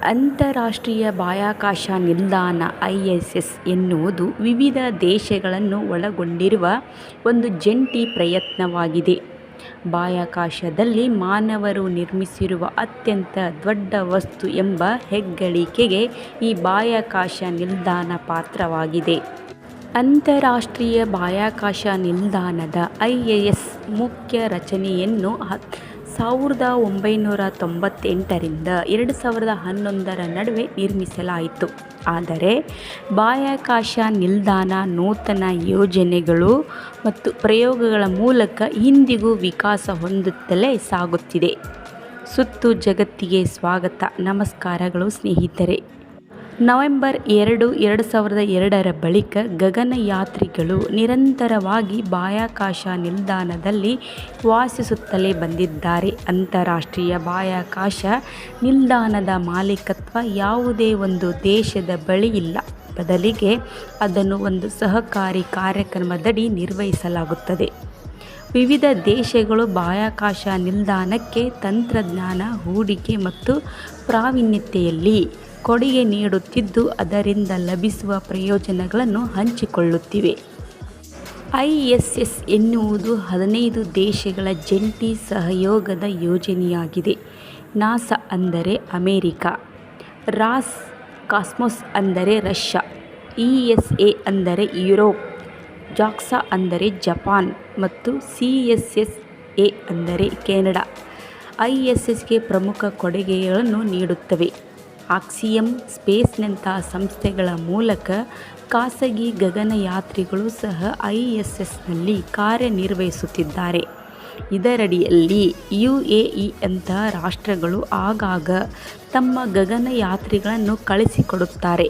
ಅಂತರರಾಷ್ಟ್ರೀಯ ಬಾಹ್ಯಾಕಾಶ ನಿಲ್ದಾಣ (ISS) ಎನ್ನುವುದು ವಿವಿಧ ದೇಶಗಳನ್ನು ಒಳಗೊಂಡಿರುವ ಒಂದು ಜಂಟಿ ಪ್ರಯತ್ನವಾಗಿದೆ. ಬಾಹ್ಯಾಕಾಶದಲ್ಲಿ ಮಾನವರು ನಿರ್ಮಿಸಿರುವ ಅತ್ಯಂತ ದೊಡ್ಡ ವಸ್ತು ಎಂಬ ಹೆಗ್ಗಳಿಕೆಗೆ ಈ ಬಾಹ್ಯಾಕಾಶ ನಿಲ್ದಾಣ ಪಾತ್ರವಾಗಿದೆ. ಅಂತರರಾಷ್ಟ್ರೀಯ ಬಾಹ್ಯಾಕಾಶ ನಿಲ್ದಾಣದ (ISS) ಮುಖ್ಯ ರಚನೆಯನ್ನು 1998 ರಿಂದ 2011 ನಡುವೆ ನಿರ್ಮಿಸಲಾಯಿತು. ಆದರೆ ಬಾಹ್ಯಾಕಾಶ ನಿಲ್ದಾಣ ನೂತನ ಯೋಜನೆಗಳು ಮತ್ತು ಪ್ರಯೋಗಗಳ ಮೂಲಕ ಇಂದಿಗೂ ವಿಕಾಸ ಹೊಂದುತ್ತಲೇ ಸಾಗುತ್ತಿದೆ. ಸುತ್ತು ಜಗತ್ತಿಗೆ ಸ್ವಾಗತ. ನಮಸ್ಕಾರಗಳು ಸ್ನೇಹಿತರೆ. ನವೆಂಬರ್ 2, 2002 ಬಳಿಕ ಗಗನಯಾತ್ರಿಗಳು ನಿರಂತರವಾಗಿ ಬಾಹ್ಯಾಕಾಶ ನಿಲ್ದಾಣದಲ್ಲಿ ವಾಸಿಸುತ್ತಲೇ ಬಂದಿದ್ದಾರೆ. ಅಂತರರಾಷ್ಟ್ರೀಯ ಬಾಹ್ಯಾಕಾಶ ನಿಲ್ದಾಣದ ಮಾಲೀಕತ್ವ ಯಾವುದೇ ಒಂದು ದೇಶದ ಬಳಿ ಇಲ್ಲ. ಬದಲಿಗೆ ಅದನ್ನು ಒಂದು ಸಹಕಾರಿ ಕಾರ್ಯಕ್ರಮದಡಿ ನಿರ್ವಹಿಸಲಾಗುತ್ತದೆ. ವಿವಿಧ ದೇಶಗಳು ಬಾಹ್ಯಾಕಾಶ ನಿಲ್ದಾಣಕ್ಕೆ ತಂತ್ರಜ್ಞಾನ, ಹೂಡಿಕೆ ಮತ್ತು ಪ್ರಾವೀಣ್ಯತೆಯಲ್ಲಿ ಕೊಡುಗೆ ನೀಡುತ್ತಿದ್ದು, ಅದರಿಂದ ಲಭಿಸುವ ಪ್ರಯೋಜನಗಳನ್ನು ಹಂಚಿಕೊಳ್ಳುತ್ತಿವೆ. ISS ಎನ್ನುವುದು 15 ದೇಶಗಳ ಜಂಟಿ ಸಹಯೋಗದ ಯೋಜನೆಯಾಗಿದೆ. ನಾಸಾ ಅಂದರೆ ಅಮೆರಿಕ, ರಾಸ್ಕಾಸ್ಮೋಸ್ ಅಂದರೆ ರಷ್ಯಾ, ESA ಅಂದರೆ ಯುರೋಪ್, JAXA ಅಂದರೆ ಜಪಾನ್ ಮತ್ತು CSSA ಅಂದರೆ ಕೆನಡಾ ISSಗೆ ಪ್ರಮುಖ ಕೊಡುಗೆಗಳನ್ನು ನೀಡುತ್ತವೆ. ಆಕ್ಸಿಯಮ್ ಸ್ಪೇಸ್ನಂತಹ ಸಂಸ್ಥೆಗಳ ಮೂಲಕ ಖಾಸಗಿ ಗಗನಯಾತ್ರಿಗಳು ಸಹ ISSನಲ್ಲಿ ಕಾರ್ಯನಿರ್ವಹಿಸುತ್ತಿದ್ದಾರೆ. ಇದರಡಿಯಲ್ಲಿ UAEಯಂತಹ ರಾಷ್ಟ್ರಗಳು ಆಗಾಗ ತಮ್ಮ ಗಗನಯಾತ್ರಿಗಳನ್ನು ಕಳುಹಿಸಿಕೊಡುತ್ತಾರೆ.